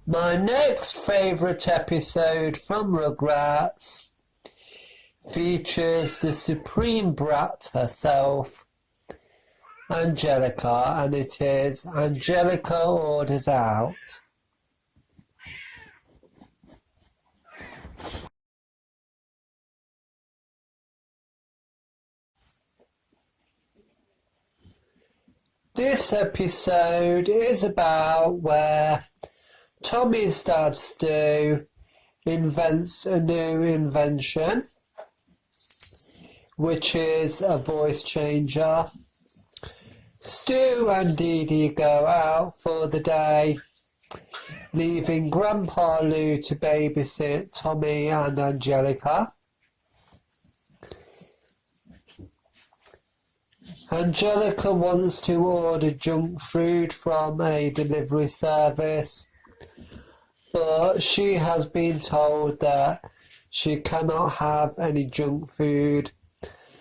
My next favourite episode from Rugrats features the supreme brat herself, Angelica, and it is Angelica Orders Out. This episode is about where Tommy's dad Stu invents a new invention, which is a voice changer. Stu and Dee Dee go out for the day, leaving Grandpa Lou to babysit Tommy and Angelica. Angelica wants to order junk food from a delivery service, but she has been told that she cannot have any junk food.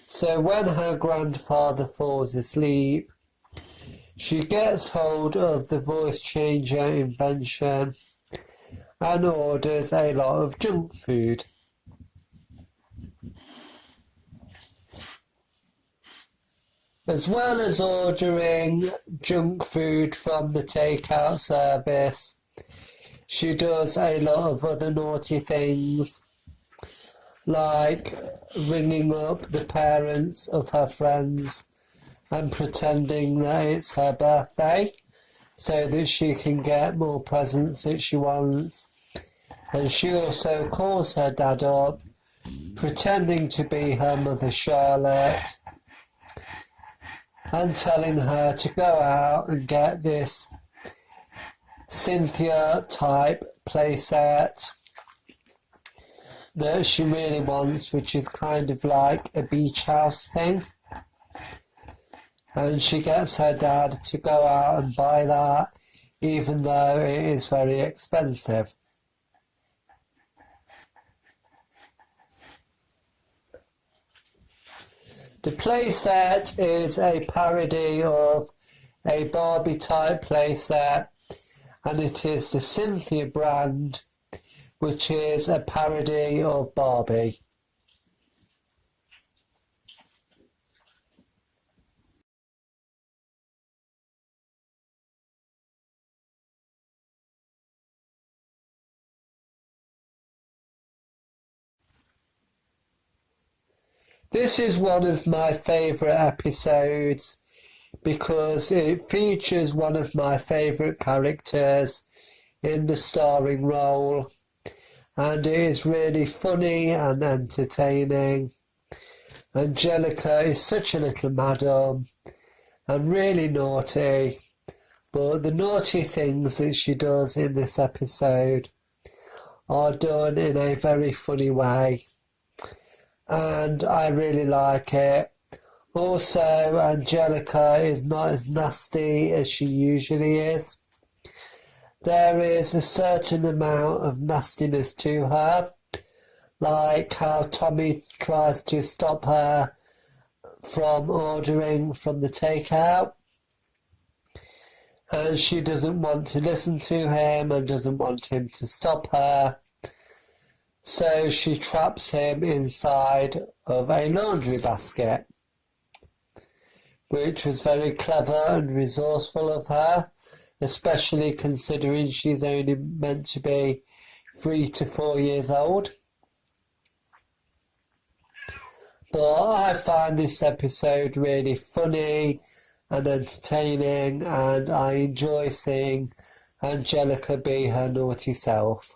So when her grandfather falls asleep, she gets hold of the voice changer invention and orders a lot of junk food. As well as ordering junk food from the takeout service, she does a lot of other naughty things, like ringing up the parents of her friends and pretending that it's her birthday so that she can get more presents that she wants. And she also calls her dad up, pretending to be her mother Charlotte, and telling her to go out and get this Cynthia type playset that she really wants, which is kind of like a beach house thing. And she gets her dad to go out and buy that, even though it is very expensive. The playset is a parody of a Barbie type playset, and it is the Cynthia brand, which is a parody of Barbie. This is one of my favourite episodes because it features one of my favourite characters in the starring role, and it is really funny and entertaining. Angelica is such a little madam and really naughty, but the naughty things that she does in this episode are done in a very funny way, and I really like it. Also, Angelica is not as nasty as she usually is. There is a certain amount of nastiness to her, like how Tommy tries to stop her from ordering from the takeout, and she doesn't want to listen to him and doesn't want him to stop her. So she traps him inside of a laundry basket, which was very clever and resourceful of her, especially considering she's only meant to be 3 to 4 years old. But I find this episode really funny and entertaining, and I enjoy seeing Angelica be her naughty self.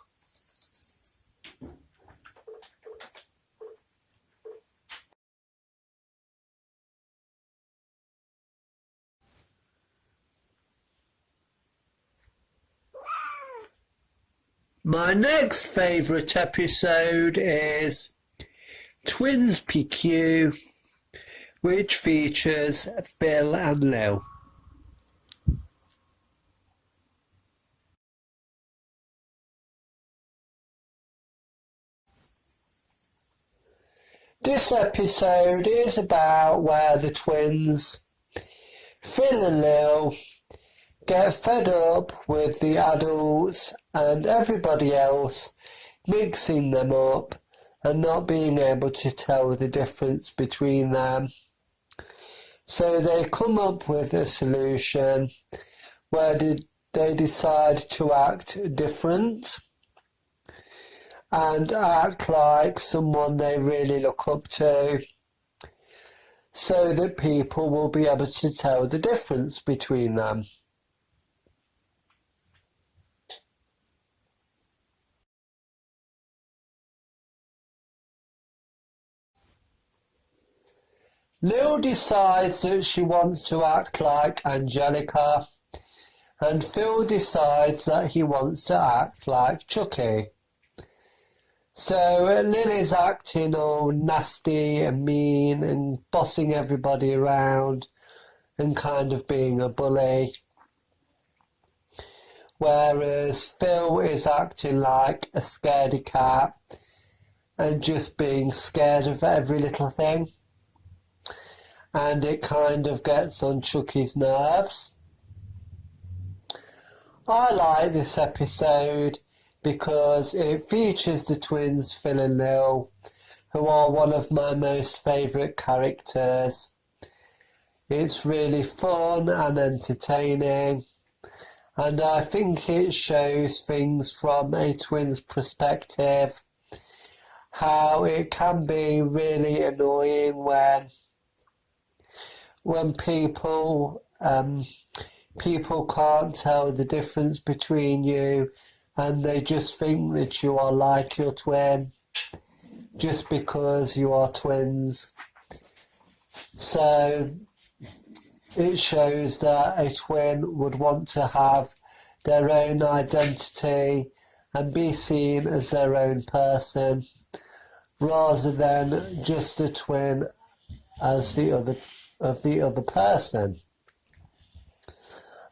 My next favourite episode is Twins PQ, which features Phil and Lil. This episode is about where the twins, Phil and Lil, get fed up with the adults and everybody else mixing them up and not being able to tell the difference between them. So they come up with a solution where they decide to act different and act like someone they really look up to, so that people will be able to tell the difference between them. Lil decides that she wants to act like Angelica, and Phil decides that he wants to act like Chucky. So Lil is acting all nasty and mean and bossing everybody around and kind of being a bully. Whereas Phil is acting like a scaredy cat and just being scared of every little thing. And it kind of gets on Chucky's nerves. I like this episode because it features the twins Phil and Lil, who are one of my most favourite characters. It's really fun and entertaining, and I think it shows things from a twin's perspective, how it can be really annoying when people can't tell the difference between you and they just think that you are like your twin just because you are twins. So it shows that a twin would want to have their own identity and be seen as their own person rather than just a twin as the other person.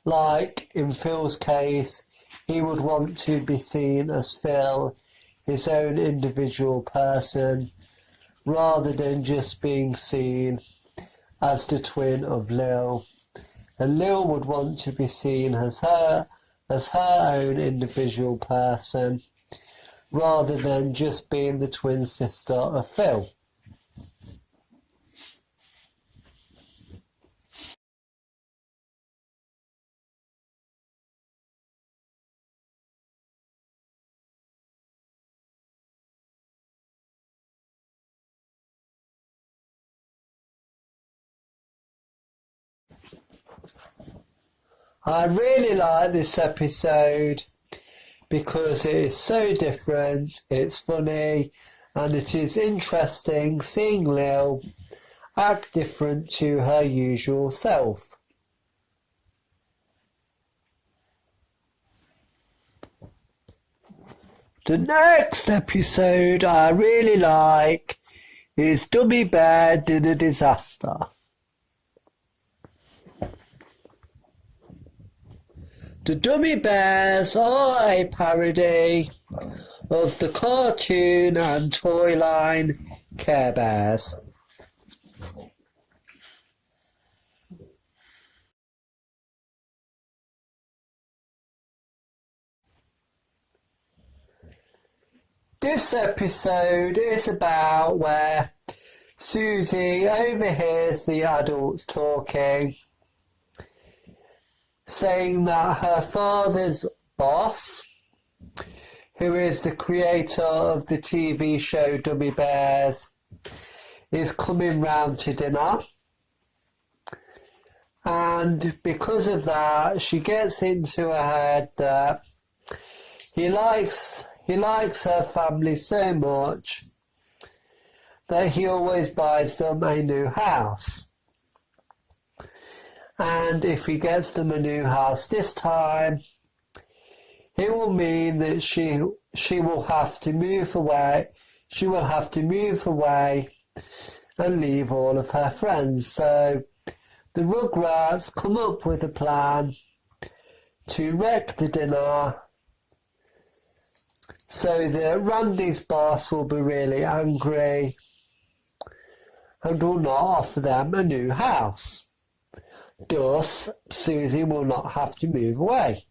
Like in Phil's case, he would want to be seen as Phil, his own individual person, rather than just being seen as the twin of Lil. And Lil would want to be seen as her own individual person, rather than just being the twin sister of Phil. I really like this episode because it is so different, it's funny, and it is interesting seeing Lil act different to her usual self. The next episode I really like is Dummy Bear Did a Disaster. The Dummy Bears are a parody of the cartoon and toy line Care Bears. This episode is about where Susie overhears the adults talking, saying that her father's boss, who is the creator of the TV show Dummy Bears, is coming round to dinner. And because of that, she gets into her head that he likes her family so much that he always buys them a new house. And if he gets them a new house this time, it will mean that she will have to move away. She will have to move away and leave all of her friends. So the Rugrats come up with a plan to wreck the dinner so that Randy's boss will be really angry and will not offer them a new house. Thus, Susie will not have to move away.